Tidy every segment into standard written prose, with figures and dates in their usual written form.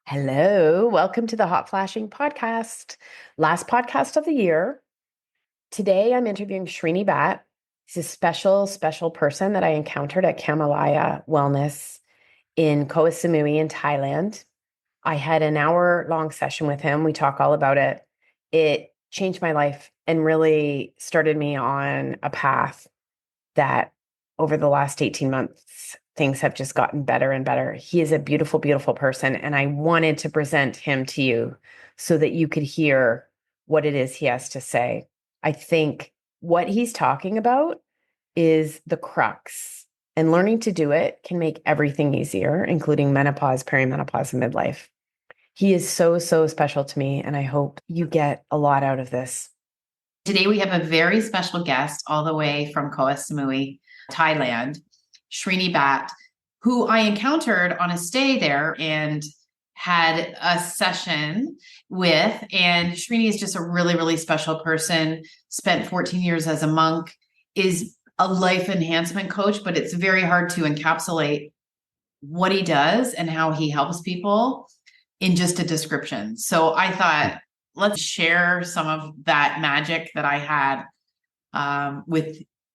Hello, welcome to the Hot Flashing podcast. Last podcast of the year. Today I'm interviewing Srini Bhat. He's a special person that I encountered at Kamalaya Wellness in Koh Samui in Thailand. I had an hour-long session with him. We talk all about it. It changed my life and really started me on a path that over the last 18 months, things have just gotten better and better. He is a beautiful person, and I wanted to present him to you so that you could hear what it is he has to say. I think what he's talking about is the crux, and learning to do it can make everything easier, including menopause, perimenopause, and midlife. He is so special to me, and I hope you get a lot out of this. Today we have a very special guest all the way from Koh Samui, Thailand, Srini Bhat, who I encountered on a stay there and had a session with. And Srini is just a really special person, spent 14 years as a monk, is a life enhancement coach, but it's very hard to encapsulate what he does and how he helps people in just a description. So I thought, let's share some of that magic that I had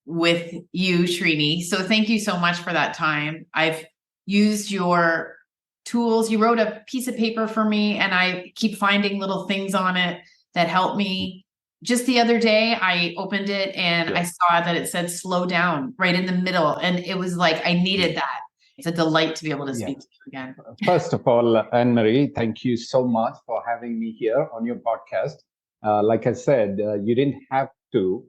with you, Srini. So thank you so much for that time. I've used your tools. You wrote a piece of paper for me, and I keep finding little things on it that help me. Just the other day, I opened it and I saw that it said slow down right in the middle. And it was like, I needed that. It's a delight to be able to speak to you again. First of all, Ann Marie, thank you so much for having me here on your podcast. Like I said, you didn't have to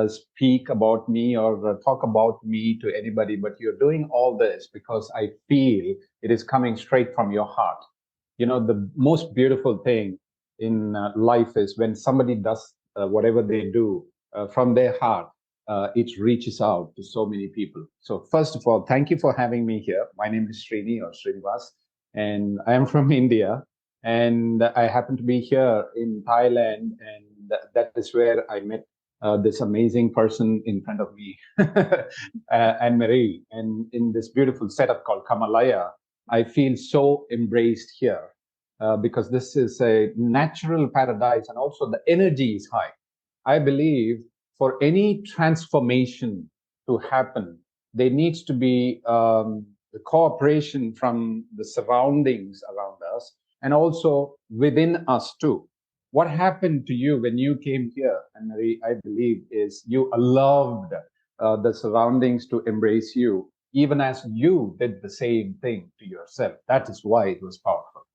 speak about me or talk about me to anybody, but you're doing all this because I feel it is coming straight from your heart. You know, the most beautiful thing in life is when somebody does whatever they do from their heart. It reaches out to so many people. So first of all, thank you for having me here. My name is Srini or Srini Bhat, and I am from India. And I happen to be here in Thailand, and that is where I met this amazing person in front of me, Ann Marie. And in this beautiful setup called Kamalaya, I feel so embraced here because this is a natural paradise, and also the energy is high. I believe for any transformation to happen, there needs to be the cooperation from the surroundings around us and also within us too. What happened to you when you came here, Ann Marie, I believe, is you allowed the surroundings to embrace you, even as you did the same thing to yourself. That is why it was powerful.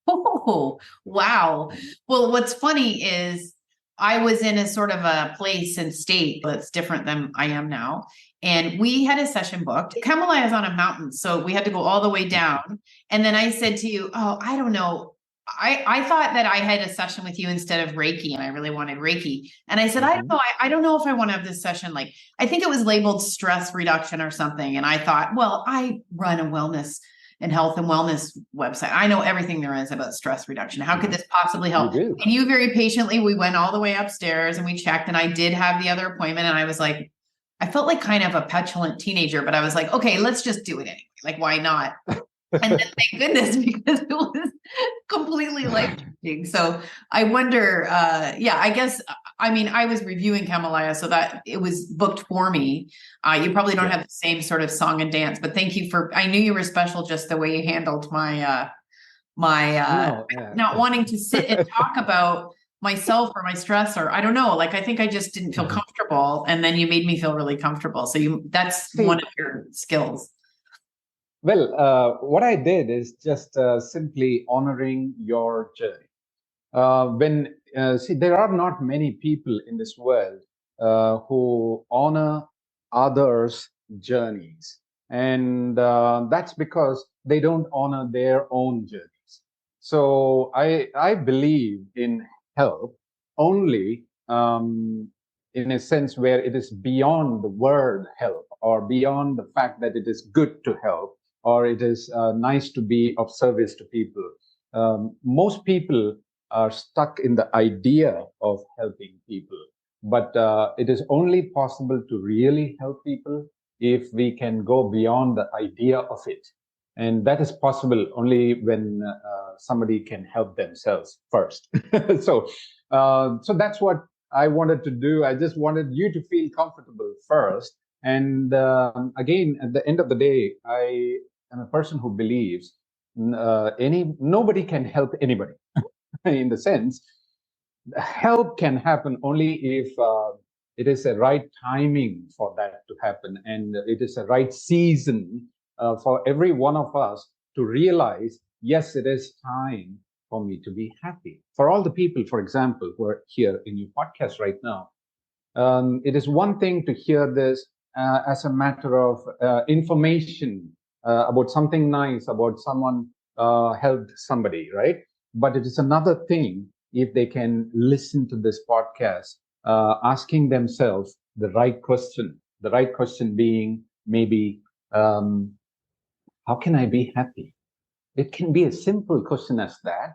Oh, wow. Well, what's funny is I was in a sort of a place and state that's different than I am now. And we had a session booked. Kamalaya is on a mountain, so we had to go all the way down. And then I said to you, oh, I don't know. I thought that I had a session with you instead of Reiki, and I really wanted Reiki. And I said, I don't know. I don't know if I want to have this session. Like, I think it was labeled stress reduction or something. And I thought, well, I run a wellness and health and wellness website. I know everything there is about stress reduction. How could this possibly help? And you very patiently, we went all the way upstairs and we checked, and I did have the other appointment. And I was like, I felt like kind of a petulant teenager, but I was like, okay, let's just do it anyway. Like, why not? And then thank goodness, because it was completely life-changing. So I wonder, I guess, I mean, I was reviewing Kamalaya, so that it was booked for me. You probably don't have the same sort of song and dance, but thank you I knew you were special just the way you handled my not wanting to sit and talk about myself or my stress, or I don't know, like, I think I just didn't feel comfortable. And then you made me feel really comfortable. So that's one of your skills. Well, what I did is just simply honoring your journey. There are not many people in this world who honor others' journeys. And that's because they don't honor their own journeys. So I believe in help only in a sense where it is beyond the word help, or beyond the fact that it is good to help, or it is nice to be of service to people. Most people are stuck in the idea of helping people, but it is only possible to really help people if we can go beyond the idea of it. And that is possible only when somebody can help themselves first. So, so that's what I wanted to do. I just wanted you to feel comfortable first. And again, at the end of the day, I am a person who believes nobody can help anybody. In the sense, help can happen only if it is a right timing for that to happen, and it is a right season for every one of us to realize, yes, it is time for me to be happy. For all the people, for example, who are here in your podcast right now, it is one thing to hear this as a matter of information about something nice, about someone helped somebody, right? But it is another thing if they can listen to this podcast, asking themselves the right question being maybe, how can I be happy? It can be a simple question as that.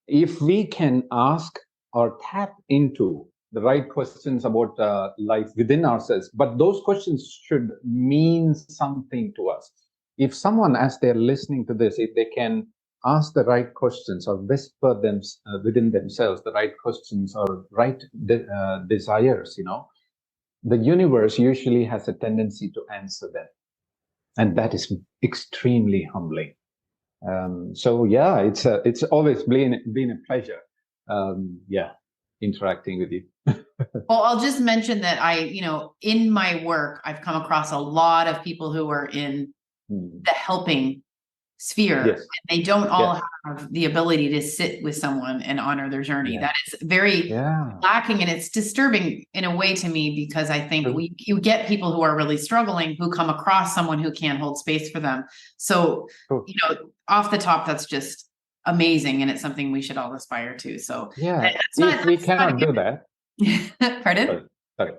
If we can ask or tap into the right questions about life within ourselves, but those questions should mean something to us. If someone, as they're listening to this, if they can ask the right questions or whisper them within themselves the right questions or right desires, the universe usually has a tendency to answer them, and that is extremely humbling. So yeah, it's always been a pleasure. Interacting with you. Well, I'll just mention that in my work, I've come across a lot of people who are in the helping sphere. Yes. And they don't all have the ability to sit with someone and honor their journey. That is very lacking, and it's disturbing in a way to me, because I think you get people who are really struggling who come across someone who can hold space for them. So, off the top, that's just amazing, and it's something we should all aspire to. So we cannot do that. Pardon? Sorry.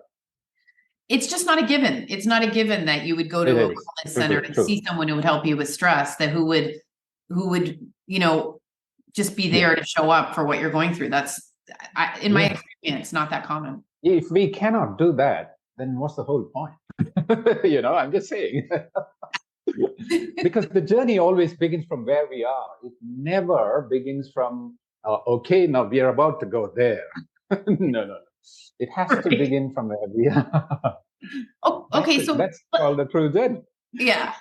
It's just not a given. It's not a given that you would go to a wellness center and see someone who would help you with stress, that who would, just be there to show up for what you're going through. That's, in my experience, not that common. If we cannot do that, then what's the whole point? I'm just saying. Because the journey always begins from where we are. It never begins from, okay, now we are about to go there. No. It has to begin from where we are. Oh, okay. So that's called the true journey. Yeah.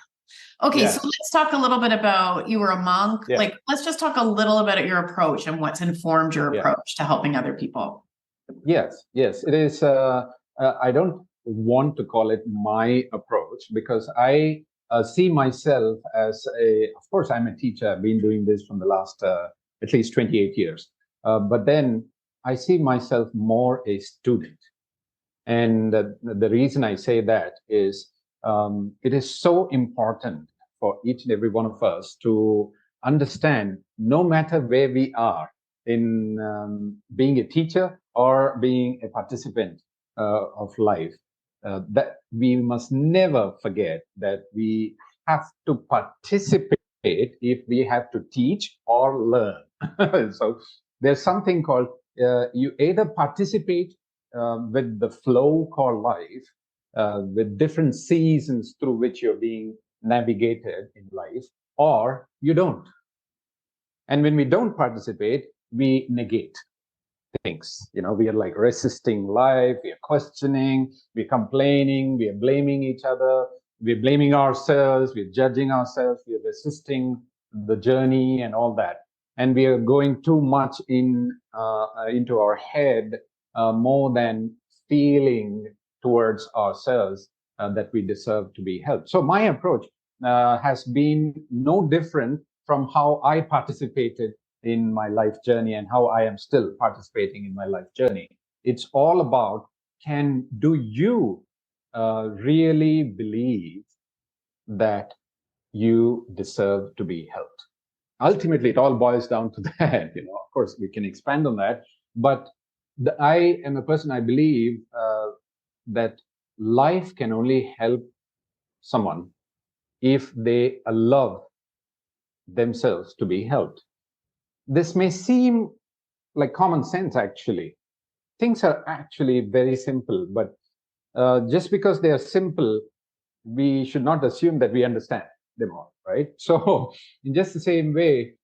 Okay. So let's talk a little bit about, you were a monk. Yeah. Let's just talk a little about your approach and what's informed your approach to helping other people. Yes. It is. I don't want to call it my approach, because I see myself as of course, I'm a teacher. I've been doing this from the last at least 28 years. But then I see myself more a student. And the reason I say that is it is so important for each and every one of us to understand, no matter where we are in being a teacher or being a participant of life, that we must never forget that we have to participate if we have to teach or learn. So there's something called you either participate with the flow called life, with different seasons through which you're being navigated in life, or you don't. And when we don't participate, we negate things. We are like resisting life, we are questioning, we're complaining, we are blaming each other, we're blaming ourselves, we're judging ourselves, we're resisting the journey and all that. And we are going too much into our head more than feeling towards ourselves that we deserve to be helped. So my approach has been no different from how I participated in my life journey and how I am still participating in my life journey. It's all about, do you really believe that you deserve to be helped? Ultimately, it all boils down to that. Of course, we can expand on that, but I am a person, I believe that life can only help someone if they allow themselves to be helped. This may seem like common sense, actually. Things are actually very simple, but just because they are simple, we should not assume that we understand them all, right? So in just the same way,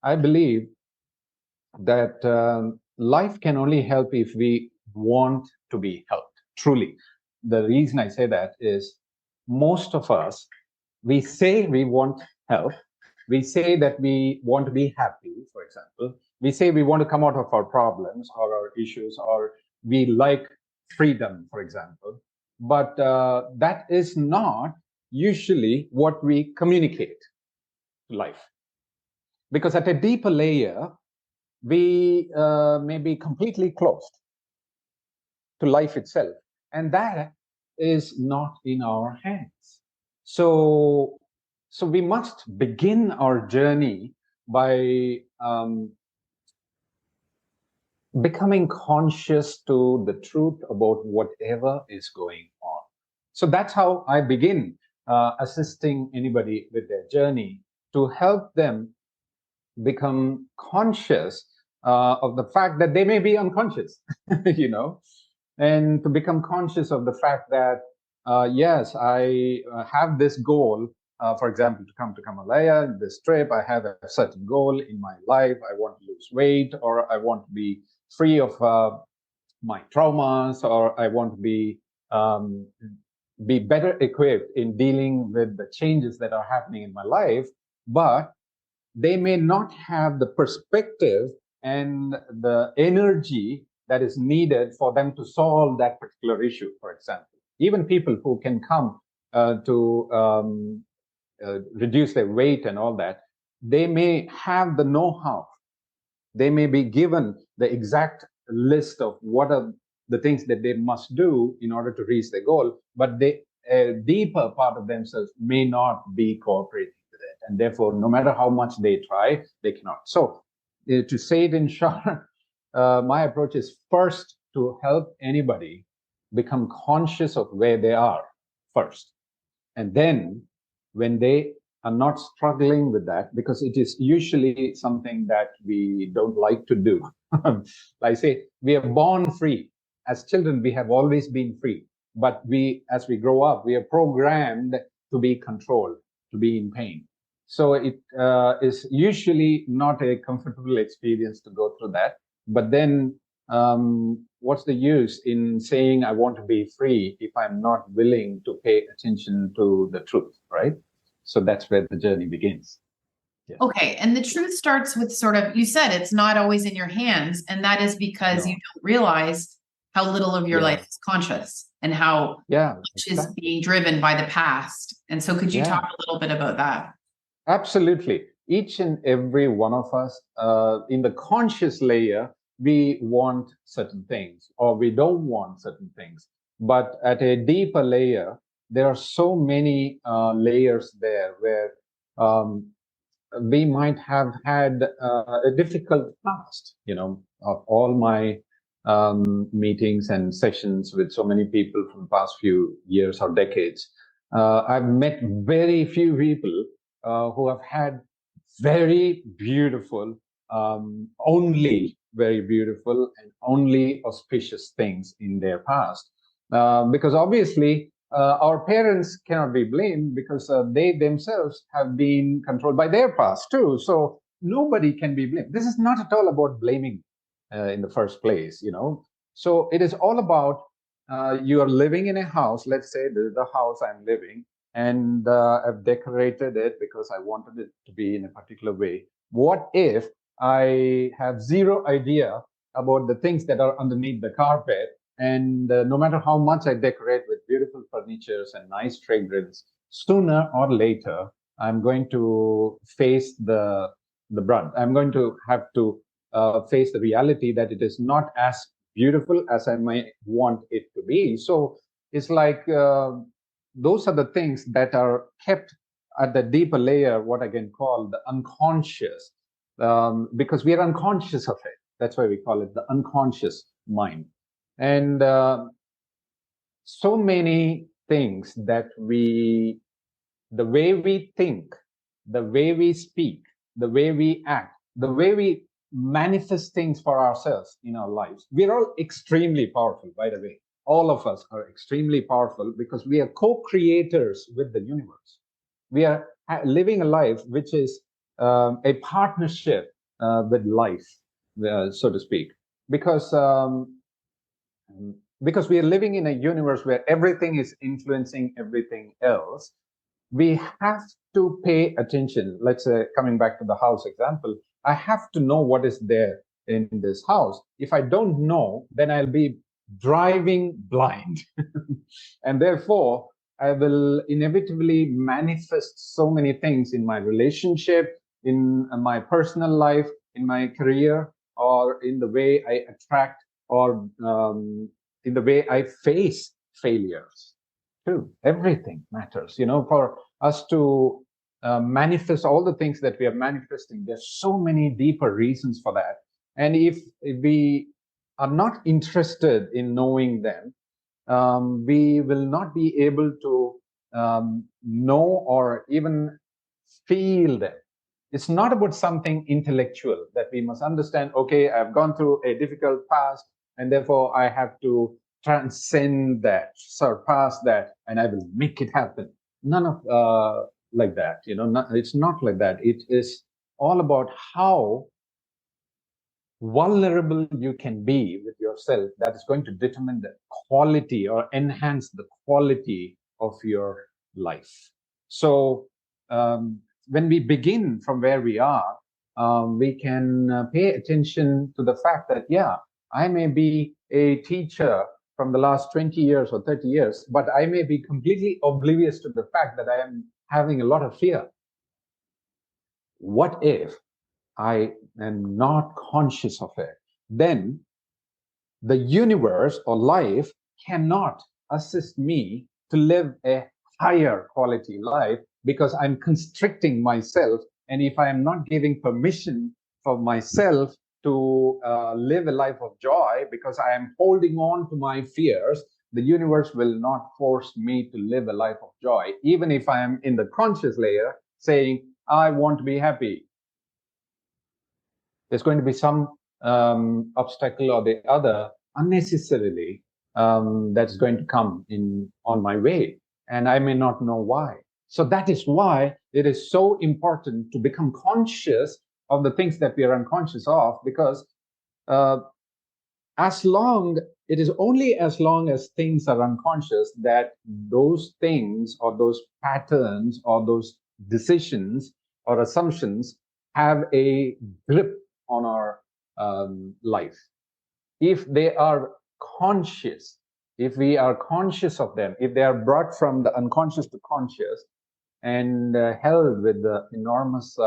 I believe that life can only help if we want to be helped, truly. The reason I say that is most of us, we say we want help. We say that we want to be happy, for example. We say we want to come out of our problems or our issues, or we like freedom, for example. But that is not usually what we communicate to life. Because at a deeper layer, we may be completely closed to life itself. And that is not in our hands. So we must begin our journey by becoming conscious to the truth about whatever is going on. So that's how I begin assisting anybody with their journey, to help them become conscious of the fact that they may be unconscious, and to become conscious of the fact that, yes, I have this goal, for example, to come to Kamalaya, this trip, I have a certain goal in my life. I want to lose weight, or I want to be free of my traumas, or I want to be better equipped in dealing with the changes that are happening in my life. But they may not have the perspective and the energy that is needed for them to solve that particular issue, for example. Even people who can come to reduce their weight and all that, they may have the know-how. They may be given the exact list of what are the things that they must do in order to reach their goal, but a deeper part of themselves may not be cooperating. And therefore, no matter how much they try, they cannot. So to say it in short, my approach is first to help anybody become conscious of where they are first. And then when they are not struggling with that, because it is usually something that we don't like to do. Like I say, we are born free. As children, we have always been free. But as we grow up, we are programmed to be controlled, to be in pain. So it is usually not a comfortable experience to go through that. But then what's the use in saying I want to be free if I'm not willing to pay attention to the truth, right? So that's where the journey begins. Yes. Okay. And the truth starts with sort of, you said it's not always in your hands. And that is because you don't realize how little of your life is conscious and how much is being driven by the past. And so could you talk a little bit about that? Absolutely. Each and every one of us, in the conscious layer, we want certain things or we don't want certain things. But at a deeper layer, there are so many layers there where we might have had a difficult past, of all my meetings and sessions with so many people from the past few years or decades. I've met very few people who have had very beautiful, only very beautiful and only auspicious things in their past. Because obviously, our parents cannot be blamed because they themselves have been controlled by their past too. So nobody can be blamed. This is not at all about blaming in the first place, So it is all about you are living in a house. Let's say this is the house I'm living, and I've decorated it because I wanted it to be in a particular way. What if I have zero idea about the things that are underneath the carpet? And no matter how much I decorate with beautiful furnitures and nice fragrance, sooner or later, I'm going to face the brunt. I'm going to have to face the reality that it is not as beautiful as I might want it to be. So it's like those are the things that are kept at the deeper layer, what I can call the unconscious, because we are unconscious of it. That's why we call it the unconscious mind. And so many things that the way we think, the way we speak, the way we act, the way we manifest things for ourselves in our lives, we're all extremely powerful, by the way. All of us are extremely powerful because we are co-creators with the universe. We are living a life which is a partnership with life, so to speak, because we are living in a universe where everything is influencing everything else. We have to pay attention. Let's say, coming back to the house example, I have to know what is there in this house. If I don't know, then I'll be driving blind. And therefore, I will inevitably manifest so many things in my relationship, in my personal life, in my career, or in the way I attract, or in the way I face failures. Too. Everything matters, for us to manifest all the things that we are manifesting. There's so many deeper reasons for that. And if we are not interested in knowing them, we will not be able to know or even feel them. It's not about something intellectual that we must understand, okay, I've gone through a difficult past, and therefore I have to transcend that, surpass that, and I will make it happen. None of like that, it's not like that. It is all about how vulnerable you can be with yourself. That is going to determine the quality or enhance the quality of your life. So when we begin from where we are, we can pay attention to the fact that, yeah, I may be a teacher from the last 20 years or 30 years, but I may be completely oblivious to the fact that I am having a lot of fear. What if I am not conscious of it? Then the universe or life cannot assist me to live a higher quality life, because I'm constricting myself. And if I am not giving permission for myself to live a life of joy, because I am holding on to my fears, the universe will not force me to live a life of joy, even if I am in the conscious layer saying, I want to be happy. There's going to be some obstacle or the other unnecessarily that's going to come in on my way, and I may not know why. So that is why it is so important to become conscious of the things that we are unconscious of, because it is only as long as things are unconscious that those things or those patterns or those decisions or assumptions have a grip on our life. If they are conscious, if we are conscious of them, if they are brought from the unconscious to conscious and held with the enormous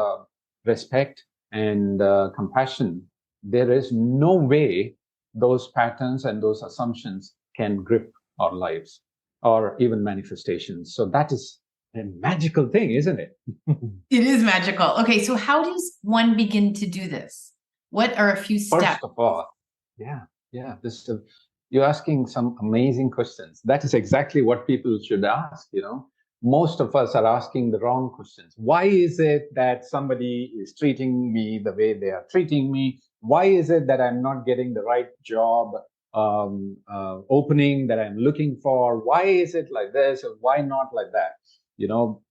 respect and compassion, there is no way those patterns and those assumptions can grip our lives or even manifestations. So that is a magical thing, isn't it? It is magical. Okay, so how does one begin to do this? What are a few steps? First of all, you're asking some amazing questions. That is exactly what people should ask, Most of us are asking the wrong questions. Why is it that somebody is treating me the way they are treating me? Why is it that I'm not getting the right job opening that I'm looking for? Why is it like this? And why not like that?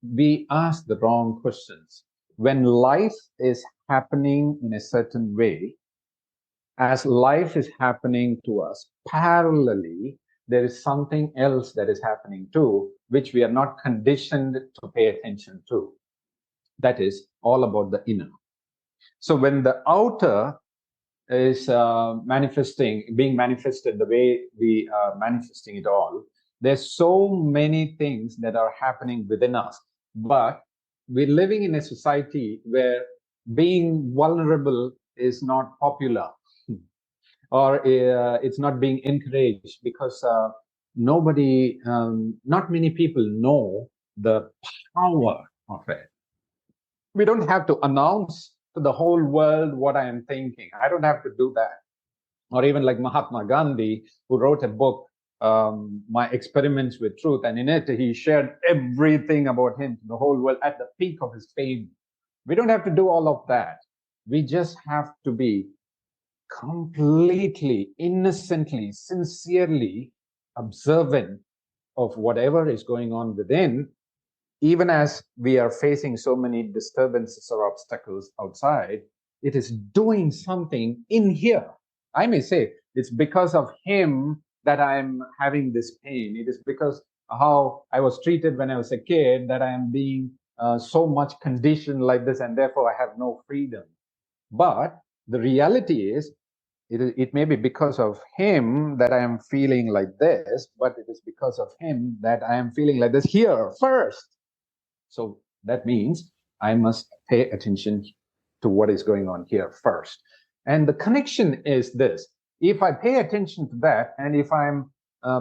We ask the wrong questions. When life is happening in a certain way, as life is happening to us, parallelly, there is something else that is happening too, which we are not conditioned to pay attention to. That is all about the inner. So when the outer is being manifested the way we are manifesting it all, there's so many things that are happening within us. But we're living in a society where being vulnerable is not popular, or it's not being encouraged, because not many people know the power of it. We don't have to announce to the whole world what I am thinking. I don't have to do that. Or even like Mahatma Gandhi, who wrote a book, My Experiments with Truth, and in it he shared everything about him to the whole world at the peak of his fame. We don't have to do all of that. We just have to be completely, innocently, sincerely observant of whatever is going on within, even as we are facing so many disturbances or obstacles outside, it is doing something in here. I may say it's because of him that I'm having this pain. It is because how I was treated when I was a kid that I am being so much conditioned like this, and therefore I have no freedom. But the reality is, it may be because of him that I am feeling like this, but it is because of him that I am feeling like this here first. So that means I must pay attention to what is going on here first. And the connection is this. If I pay attention to that, and if I'm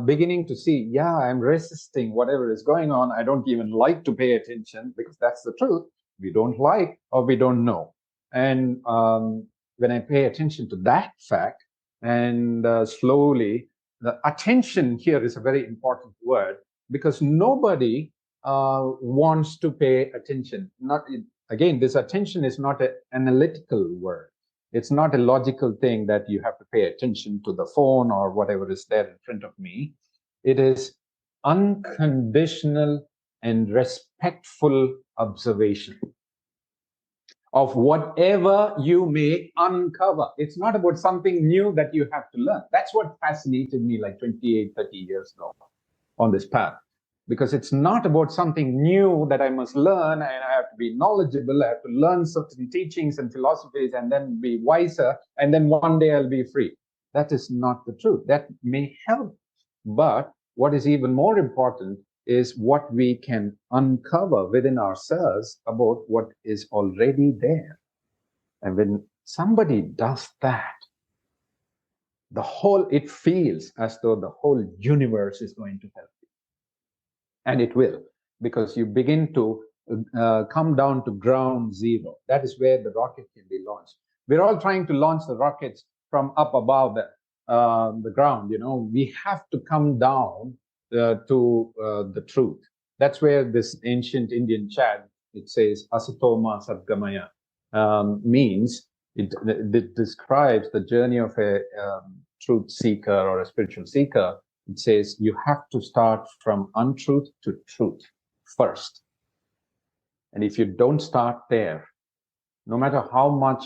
beginning to see, yeah, I'm resisting whatever is going on, I don't even like to pay attention, because that's the truth. We don't like or we don't know. And when I pay attention to that fact, and slowly, the attention here is a very important word, because nobody wants to pay attention. Again, this attention is not an analytical word. It's not a logical thing that you have to pay attention to the phone or whatever is there in front of me. It is unconditional and respectful observation of whatever you may uncover. It's not about something new that you have to learn. That's what fascinated me like 28, 30 years ago on this path. Because it's not about something new that I must learn and I have to be knowledgeable, I have to learn certain teachings and philosophies and then be wiser, and then one day I'll be free. That is not the truth. That may help. But what is even more important is what we can uncover within ourselves about what is already there. And when somebody does that, it feels as though the whole universe is going to help. And it will, because you begin to come down to ground zero. That is where the rocket can be launched. We're all trying to launch the rockets from up above the ground. We have to come down to the truth. That's where this ancient Indian chant, it says asatoma sadgamaya, means it describes the journey of a truth seeker or a spiritual seeker. It says you have to start from untruth to truth first. And if you don't start there, no matter how much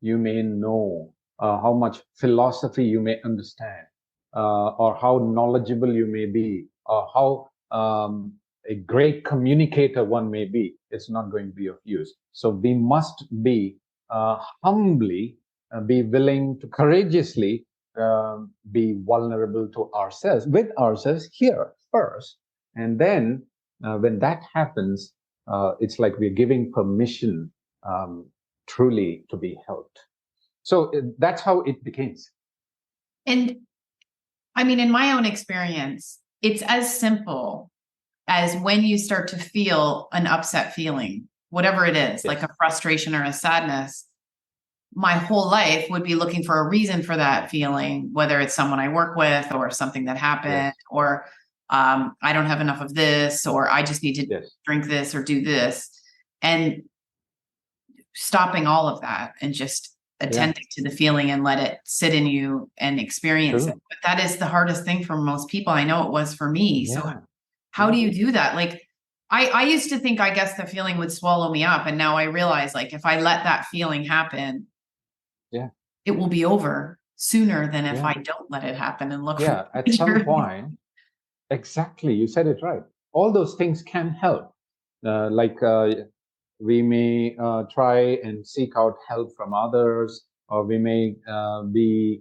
you may know, how much philosophy you may understand, or how knowledgeable you may be, or how a great communicator one may be, it's not going to be of use. So we must be humbly, be willing to courageously be vulnerable to ourselves, with ourselves here first. And then when that happens, it's like we're giving permission truly to be helped. So that's how it begins. And I mean, in my own experience, it's as simple as when you start to feel an upset feeling, whatever it is, yes, like a frustration or a sadness. My whole life would be looking for a reason for that feeling, whether it's someone I work with or something that happened, yes, or I don't have enough of this, or I just need to, yes, drink this or do this. And stopping all of that and just attending, yeah, to the feeling and let it sit in you and experience it. But that is the hardest thing for most people. I know it was for me. Yeah. So how do you do that? Like, I used to think, I guess the feeling would swallow me up. And now I realize, like, if I let that feeling happen, yeah, it will be over sooner than if, yeah, I don't let it happen and look, yeah, for at some point. Exactly. You said it right. All those things can help. We may try and seek out help from others, or we may be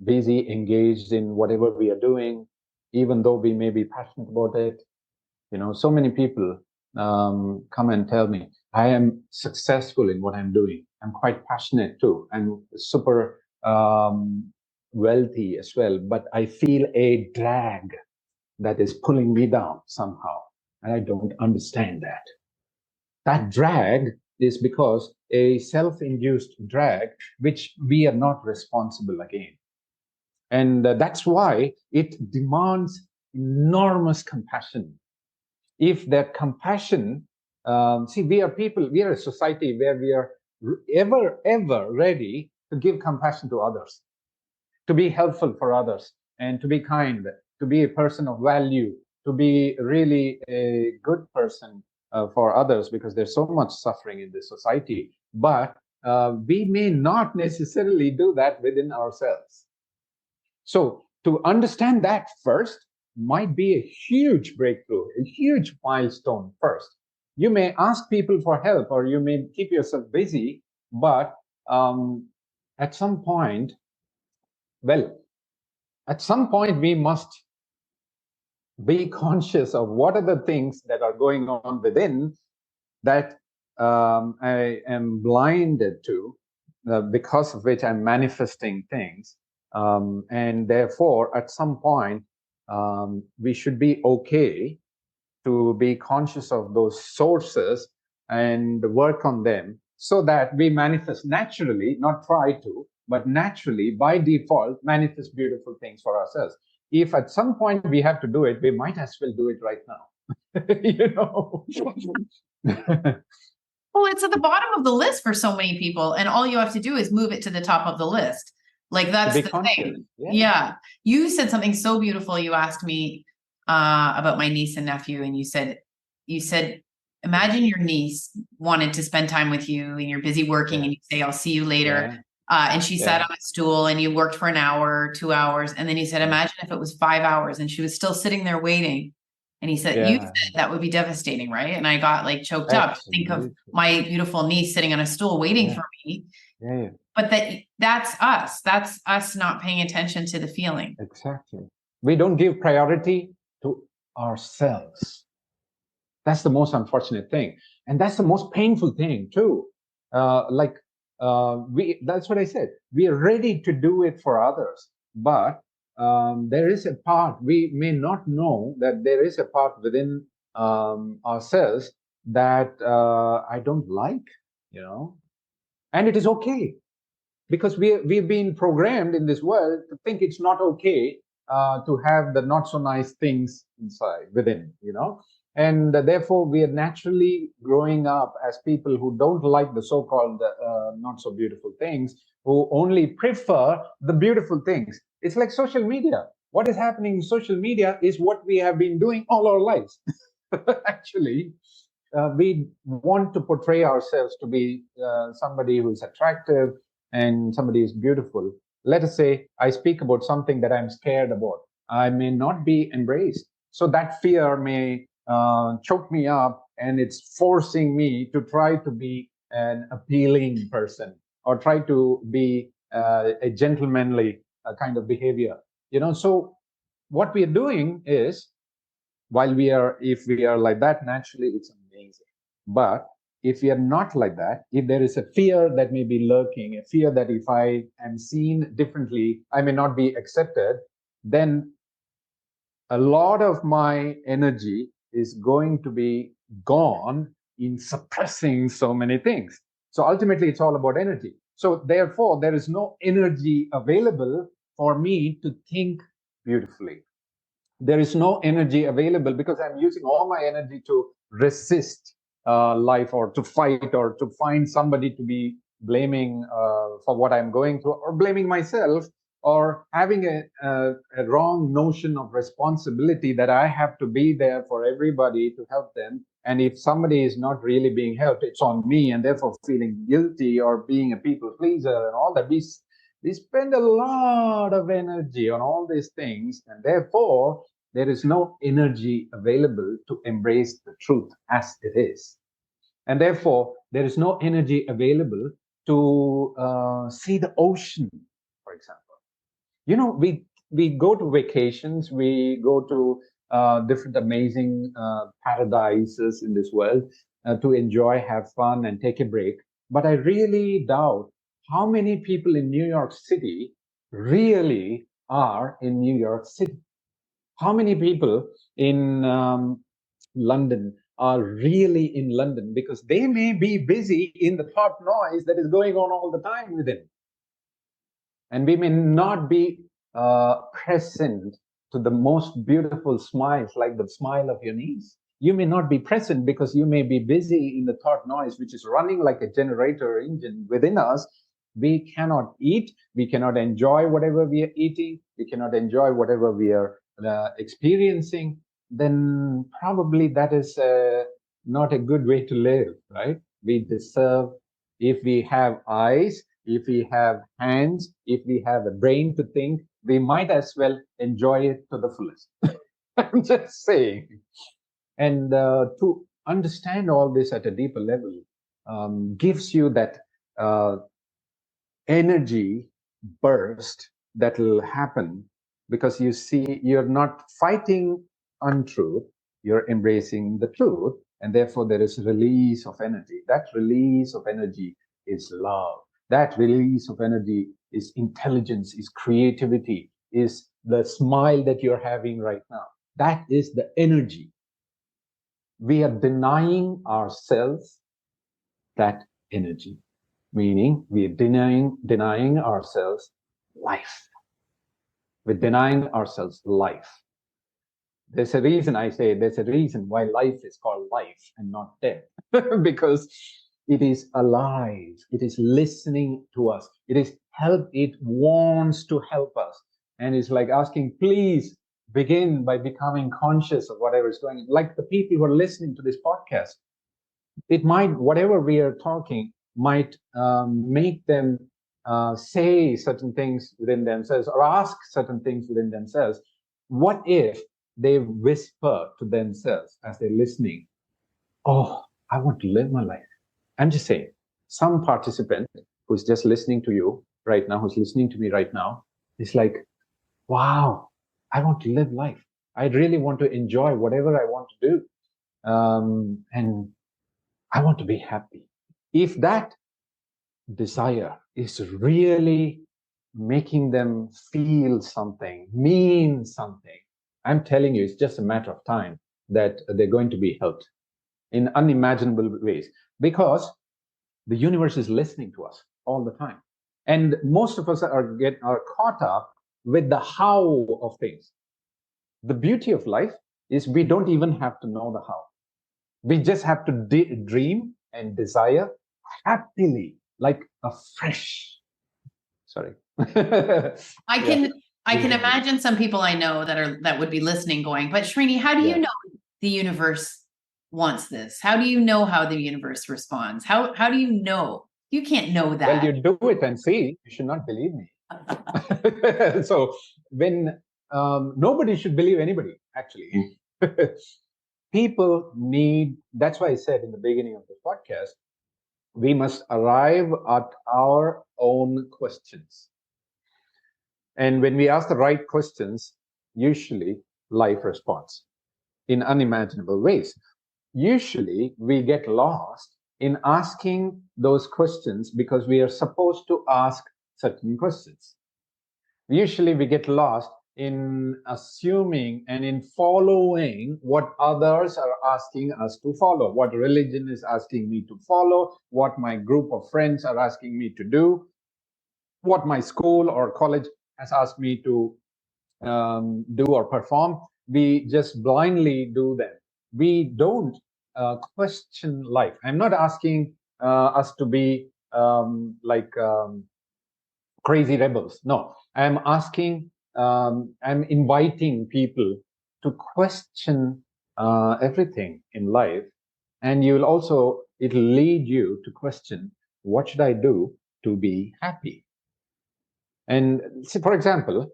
busy, engaged in whatever we are doing, even though we may be passionate about it. So many people come and tell me, I am successful in what I'm doing. I'm quite passionate too. I'm super wealthy as well, but I feel a drag that is pulling me down somehow. And I don't understand that. That drag is because a self-induced drag, which we are not responsible again. And that's why it demands enormous compassion. If that compassion, we are people, we are a society where we are ever ready to give compassion to others, to be helpful for others, and to be kind, to be a person of value, to be really a good person, for others, because there's so much suffering in this society. But we may not necessarily do that within ourselves. So to understand that first might be a huge breakthrough, a huge milestone first. You may ask people for help, or you may keep yourself busy, but at some point, we must be conscious of what are the things that are going on within that I am blinded to, because of which I'm manifesting things. And therefore, at some point, we should be okay to be conscious of those sources and work on them, so that we manifest naturally, not try to, but naturally, by default, manifest beautiful things for ourselves. If at some point we have to do it, we might as well do it right now. You know. Well, it's at the bottom of the list for so many people, and all you have to do is move it to the top of the list. Like, that's the thing. Yeah. You said something so beautiful. You asked me about my niece and nephew, and you said, imagine your niece wanted to spend time with you, and you're busy working, and you say, I'll see you later. And she sat on a stool, and you worked for an hour, 2 hours. And then you said, imagine if it was 5 hours and she was still sitting there waiting. And he said, you said that would be devastating, right? And I got like choked up to think of my beautiful niece sitting on a stool waiting for me. But that's us. That's us not paying attention to the feeling. Exactly. We don't give priority to ourselves. That's the most unfortunate thing. And that's the most painful thing too. That's what I said. We are ready to do it for others, but there is a part, we may not know that there is a part within ourselves that I don't like, and it is okay, because we've been programmed in this world to think it's not okay to have the not so nice things inside within, and therefore we are naturally growing up as people who don't like the so-called not so beautiful things, who only prefer the beautiful things. It's like social media. What is happening in social media is what we have been doing all our lives. Actually, we want to portray ourselves to be somebody who's attractive and somebody who's beautiful. Let us say I speak about something that I'm scared about. I may not be embraced. So that fear may choke me up, and it's forcing me to try to be an appealing person, or try to be a gentlemanly kind of behavior. So what we are doing is, if we are like that, naturally, it's amazing. But if we are not like that, if there is a fear that may be lurking, a fear that if I am seen differently, I may not be accepted, then a lot of my energy is going to be gone in suppressing so many things. So ultimately, it's all about energy. So therefore, there is no energy available for me to think beautifully. There is no energy available because I'm using all my energy to resist life, or to fight, or to find somebody to be blaming for what I'm going through, or blaming myself, or having a wrong notion of responsibility that I have to be there for everybody to help them. And if somebody is not really being helped, it's on me, and therefore feeling guilty, or being a people pleaser and all that. We spend a lot of energy on all these things, and therefore there is no energy available to embrace the truth as it is. And therefore, there is no energy available to see the ocean, for example. We go to vacations, we go to different amazing paradises in this world to enjoy, have fun, and take a break. But I really doubt how many people in New York City really are in New York City. How many people in London are really in London, because they may be busy in the thought noise that is going on all the time within. And we may not be present to the most beautiful smiles, like the smile of your niece. You may not be present because you may be busy in the thought noise, which is running like a generator engine within us. We cannot eat. We cannot enjoy whatever we are eating. We cannot enjoy whatever we are experiencing. Then probably that is not a good way to live, right? We deserve, if we have eyes, if we have hands, if we have a brain to think, we might as well enjoy it to the fullest. I'm just saying. And to understand all this at a deeper level gives you that energy burst that will happen, because you see, you're not fighting untruth, you're embracing the truth, and therefore there is release of energy. That release of energy is love. That release of energy is intelligence, is creativity, is the smile that you're having right now. That is the energy. We are denying ourselves that energy, meaning we are denying ourselves life. We're denying ourselves life. There's a reason, I say, there's a reason why life is called life and not death, because it is alive. It is listening to us. It wants to help us. And it's like asking, please begin by becoming conscious of whatever is going on. Like the people who are listening to this podcast, it might, whatever we are talking might make them say certain things within themselves or ask certain things within themselves. What if they whisper to themselves as they're listening, oh, I want to live my life? I'm just saying, some participant who's just listening to you right now, who's listening to me right now, is like, wow, I want to live life. I really want to enjoy whatever I want to do. And I want to be happy. If that desire is really making them feel something, mean something, I'm telling you, it's just a matter of time that they're going to be helped in unimaginable ways, because the universe is listening to us all the time. And most of us are caught up with the how of things. The beauty of life is we don't even have to know the how. We just have to dream and desire happily, like a fresh. Sorry. I can imagine some people I know that would be listening going, but Srini, how do you know the universe wants this? How do you know how the universe responds? How do you know? You can't know that. Well, you do it and see. You should not believe me. So when nobody should believe anybody, actually. People need, that's why I said in the beginning of the podcast, we must arrive at our own questions. And when we ask the right questions, usually life responds in unimaginable ways. Usually we get lost in asking those questions because we are supposed to ask certain questions. Usually we get lost in assuming and in following what others are asking us to follow, what religion is asking me to follow, what my group of friends are asking me to do, what my school or college has asked me to do or perform. We just blindly do them. We don't question life. I'm not asking us to be crazy rebels. No, I'm asking, I'm inviting people to question everything in life. And you'll also, it'll lead you to question, what should I do to be happy? And see, for example,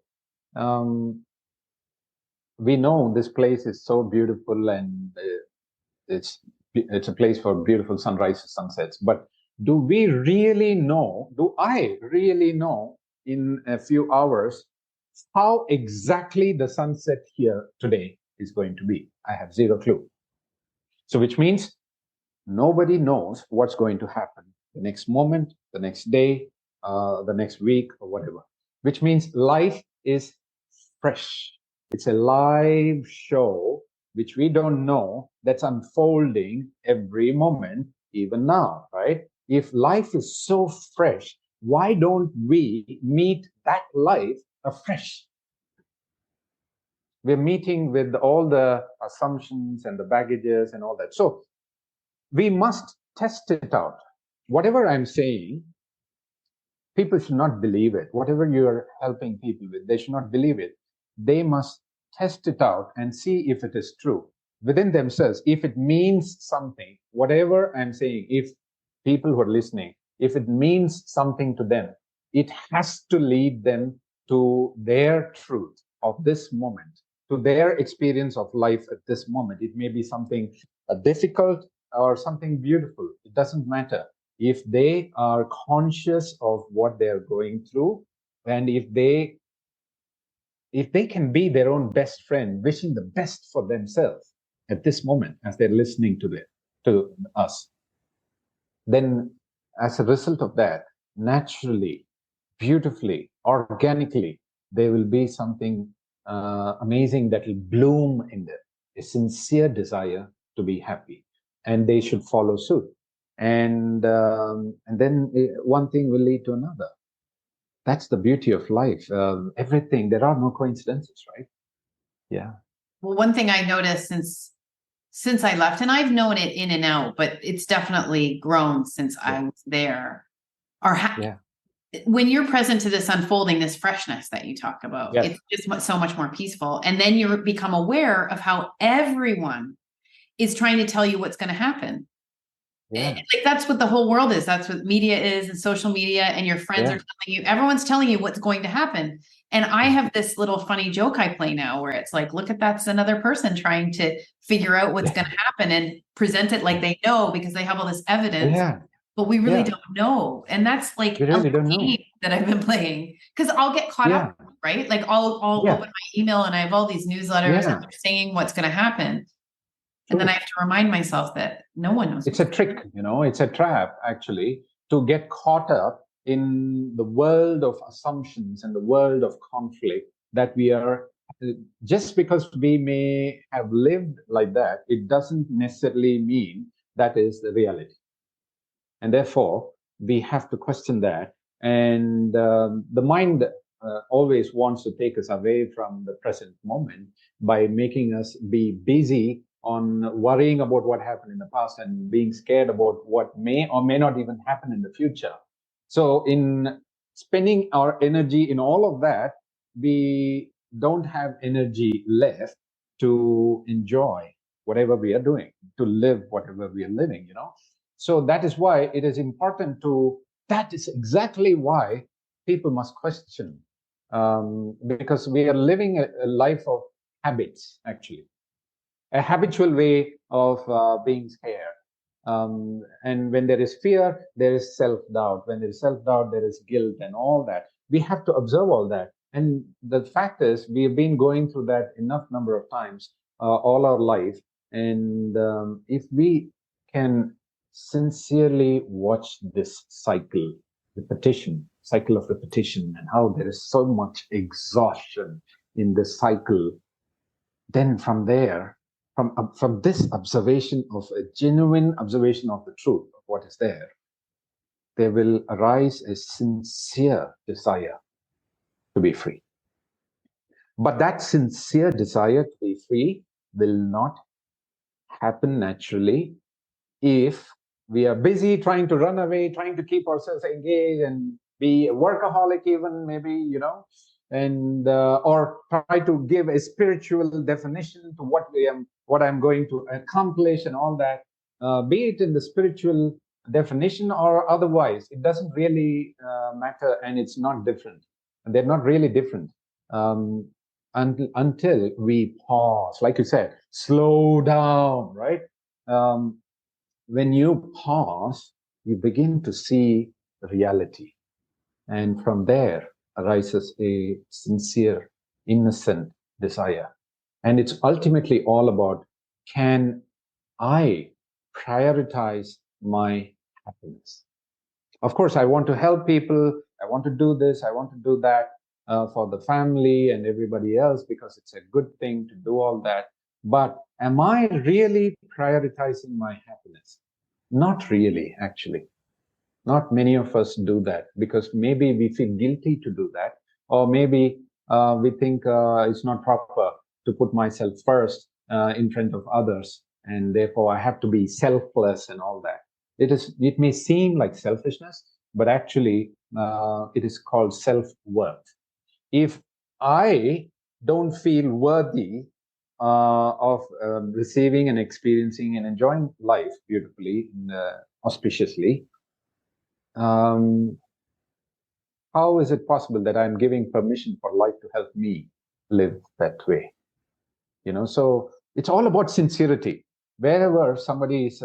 we know this place is so beautiful and it's a place for beautiful sunrises, sunsets. But do we really know, do I really know in a few hours how exactly the sunset here today is going to be? I have zero clue. So which means nobody knows what's going to happen the next moment, the next day, the next week, or whatever. Which means life is fresh. It's a live show which we don't know, that's unfolding every moment, even now, right? If life is so fresh, why don't we meet that life afresh? We're meeting with all the assumptions and the baggages and all that. So we must test it out. Whatever I'm saying, people should not believe it. Whatever you're helping people with, they should not believe it. They must test it out and see if it is true. within themselves, if it means something, whatever I'm saying, if people who are listening, if it means something to them, it has to lead them to their truth of this moment, to their experience of life at this moment. It may be something difficult or something beautiful. It doesn't matter. If they are conscious of what they're going through, and if they can be their own best friend, wishing the best for themselves at this moment as they're listening to us, then as a result of that, naturally, beautifully, organically, there will be something amazing that will bloom in them, a sincere desire to be happy, and they should follow suit. And then one thing will lead to another. That's the beauty of life. Everything, there are no coincidences, right? Yeah. Well, one thing I noticed since I left, and I've known it in and out, but it's definitely grown since I was there, when you're present to this unfolding, this freshness that you talk about, it's just so much more peaceful. And then you become aware of how everyone is trying to tell you what's going to happen. Yeah. Like that's what the whole world is. That's what media is, and social media, and your friends are telling you, everyone's telling you what's going to happen. And I have this little funny joke I play now where it's like, look at that's another person trying to figure out what's going to happen and present it like they know because they have all this evidence. Yeah. But we really don't know. And that's like a game that I've been playing because I'll get caught up, right? Like I'll open my email and I have all these newsletters and they're saying what's going to happen. And then I have to remind myself that no one knows. It's a trick, it's a trap actually to get caught up in the world of assumptions and the world of conflict that we are, just because we may have lived like that, it doesn't necessarily mean that is the reality. And therefore, we have to question that. And the mind always wants to take us away from the present moment by making us be busy on worrying about what happened in the past and being scared about what may or may not even happen in the future. So in spending our energy in all of that, we don't have energy left to enjoy whatever we are doing, to live whatever we are living, So that is why it is important that is exactly why people must question, because we are living a life of habits, actually. A habitual way of being scared. And when there is fear, there is self-doubt. When there is self-doubt, there is guilt and all that. We have to observe all that. And the fact is, we have been going through that enough number of times all our life. And if we can sincerely watch this cycle of repetition, and how there is so much exhaustion in this cycle, then from there, from this observation of a genuine observation of the truth of what is there will arise a sincere desire to be free. But that sincere desire to be free will not happen naturally if we are busy trying to run away, trying to keep ourselves engaged and be a workaholic even, maybe, and or try to give a spiritual definition to what I'm going to accomplish and all that, be it in the spiritual definition or otherwise. It doesn't really matter, and it's not different. They're not really different until we pause, like you said, slow down, right? When you pause, you begin to see reality. And from there arises a sincere, innocent desire. And it's ultimately all about, can I prioritize my happiness? Of course, I want to help people. I want to do this. I want to do that for the family and everybody else because it's a good thing to do all that. But am I really prioritizing my happiness? Not really, actually. Not many of us do that because maybe we feel guilty to do that, or maybe we think it's not proper to put myself first in front of others, and therefore I have to be selfless and all that. It may seem like selfishness, but actually it is called self-worth. If I don't feel worthy of receiving and experiencing and enjoying life beautifully and auspiciously, how is it possible that I'm giving permission for life to help me live that way? So it's all about sincerity. Wherever somebody is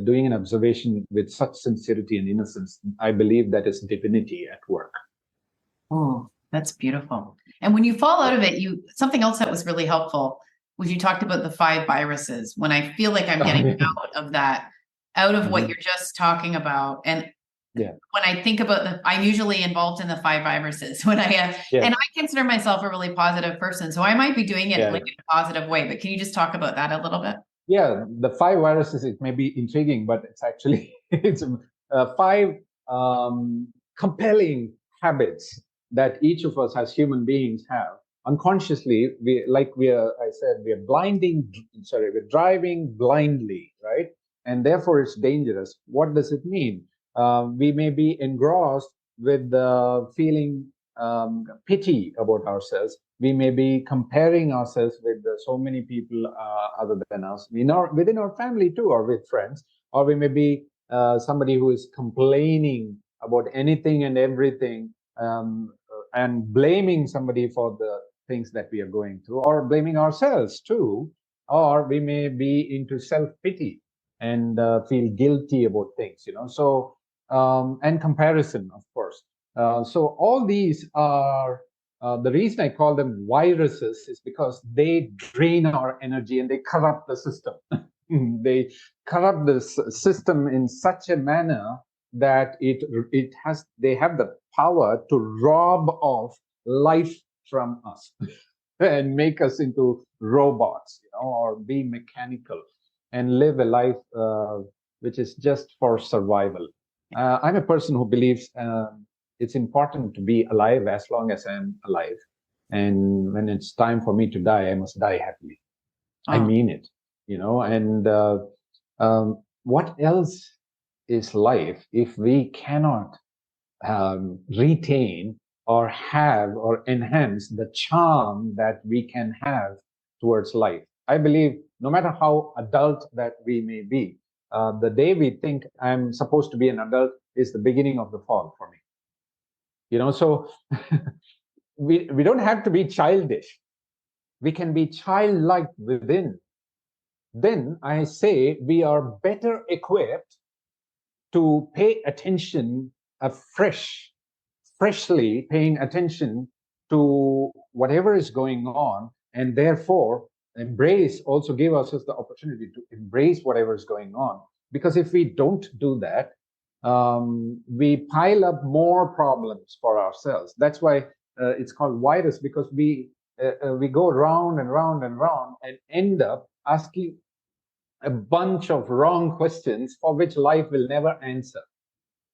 doing an observation with such sincerity and innocence, I believe that is divinity at work. Oh, that's beautiful. And when you fall out of it, something else that was really helpful was you talked about the 5 viruses. When I feel like I'm getting out of that, out of what you're just talking about. And when I think about I'm usually involved in the 5 viruses when I am, and I consider myself a really positive person. So I might be doing it like in a positive way, but can you just talk about that a little bit? Yeah, the 5 viruses, it may be intriguing, but it's actually, it's 5 compelling habits that each of us as human beings have. Unconsciously, we're driving blindly, right? And therefore it's dangerous. What does it mean? We may be engrossed with feeling pity about ourselves. We may be comparing ourselves with so many people other than us, within our family too, or with friends, or we may be somebody who is complaining about anything and everything, and blaming somebody for the things that we are going through, or blaming ourselves too, or we may be into self-pity and feel guilty about things, so and comparison, of course. So all these are the reason I call them viruses is because they drain our energy and they corrupt the system. They corrupt this system in such a manner that they have the power to rob off life from us and make us into robots, or be mechanical and live a life which is just for survival. I'm a person who believes it's important to be alive as long as I'm alive. And when it's time for me to die, I must die happily. I mean it, and what else is life if we cannot retain or have or enhance the charm that we can have towards life? I believe no matter how adult that we may be, the day we think I'm supposed to be an adult is the beginning of the fall for me. So we don't have to be childish. We can be childlike within. Then I say we are better equipped to pay attention freshly paying attention to whatever is going on, and therefore also give ourselves the opportunity to embrace whatever is going on. Because if we don't do that, we pile up more problems for ourselves. That's why it's called virus, because we go round and round and round and end up asking a bunch of wrong questions for which life will never answer.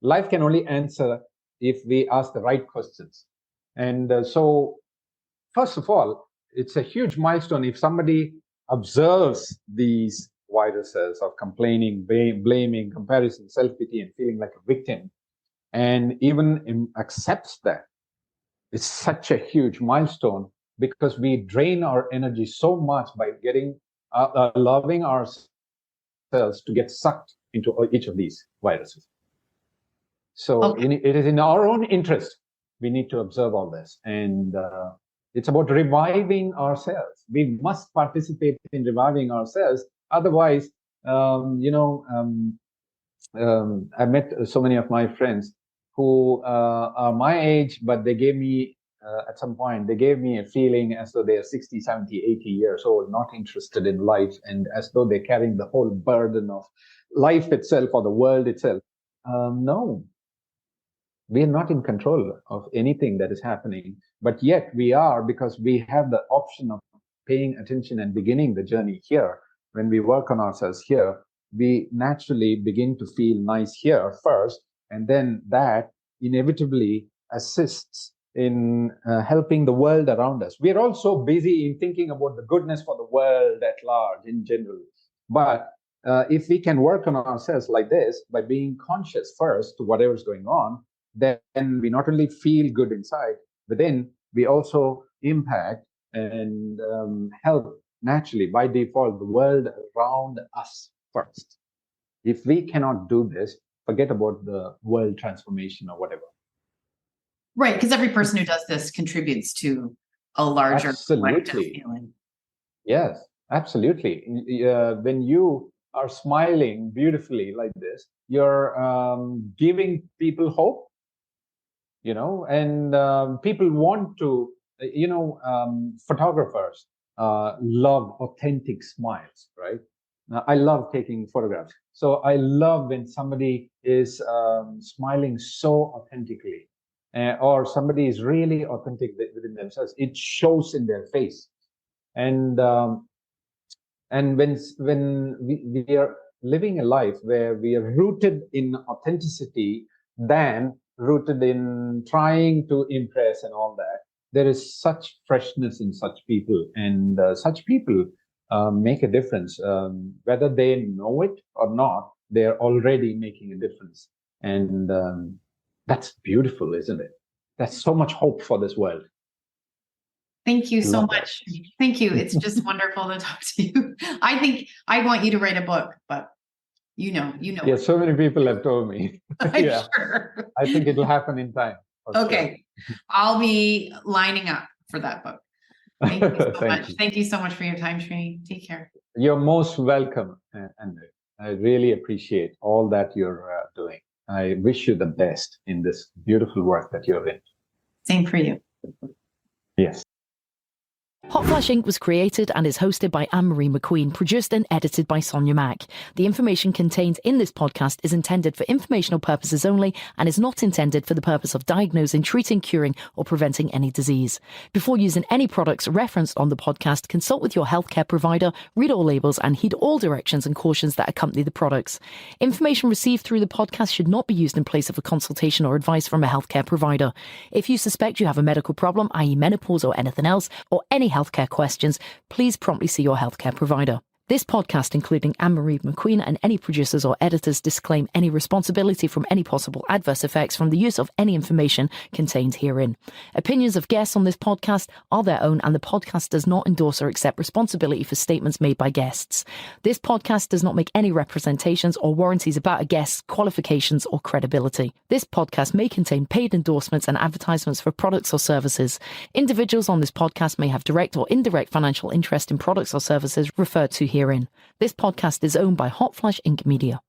Life can only answer if we ask the right questions. And so, first of all, it's a huge milestone if somebody observes these viruses of complaining, blaming, comparison, self-pity, and feeling like a victim, and even accepts that. It's such a huge milestone, because we drain our energy so much by allowing ourselves to get sucked into each of these viruses. So it is in our own interest. We need to observe all this. And it's about reviving ourselves. We must participate in reviving ourselves. Otherwise, I met so many of my friends who are my age, but they gave me, at some point, they gave me a feeling as though they are 60, 70, 80 years old, not interested in life, and as though they're carrying the whole burden of life itself or the world itself. No, we are not in control of anything that is happening, but yet we are, because we have the option of paying attention and beginning the journey here. When we work on ourselves here, we naturally begin to feel nice here first, and then that inevitably assists in helping the world around us. We are also busy in thinking about the goodness for the world at large in general. But if we can work on ourselves like this, by being conscious first to whatever's going on, then we not only feel good inside, but then we also impact and help naturally, by default, the world around us first. If we cannot do this, forget about the world transformation or whatever. Right, because every person who does this contributes to a larger collective feeling. Yes, absolutely. When you are smiling beautifully like this, you're giving people hope, and people want to, photographers love authentic smiles, right? I love taking photographs. So I love when somebody is smiling so authentically, or somebody is really authentic within themselves. It shows in their face. And when we are living a life where we are rooted in authenticity than rooted in trying to impress and all that, there is such freshness in such people, and such people make a difference. Whether they know it or not, they're already making a difference. And that's beautiful, isn't it? That's so much hope for this world. Thank you so much. Thank you. It's just wonderful to talk to you. I think I want you to write a book, but you know. Yeah, so many people have told me. I'm sure. I think it'll happen in time. Okay. Sure. I'll be lining up for that book. Thank you so much. Thank you so much for your time, Srini. Take care. You're most welcome, Andrew. I really appreciate all that you're doing. I wish you the best in this beautiful work that you're in. Same for you. Yes. Hotflash Inc. was created and is hosted by Ann Marie McQueen, produced and edited by Sonia Mack. The information contained in this podcast is intended for informational purposes only and is not intended for the purpose of diagnosing, treating, curing, or preventing any disease. Before using any products referenced on the podcast, consult with your healthcare provider, read all labels, and heed all directions and cautions that accompany the products. Information received through the podcast should not be used in place of a consultation or advice from a healthcare provider. If you suspect you have a medical problem, i.e. menopause or anything else, or any healthcare questions, please promptly see your healthcare provider. This podcast, including Ann Marie McQueen and any producers or editors, disclaim any responsibility from any possible adverse effects from the use of any information contained herein. Opinions of guests on this podcast are their own, and the podcast does not endorse or accept responsibility for statements made by guests. This podcast does not make any representations or warranties about a guest's qualifications or credibility. This podcast may contain paid endorsements and advertisements for products or services. Individuals on this podcast may have direct or indirect financial interest in products or services referred to herein. This podcast is owned by Hotflash Inc. Media.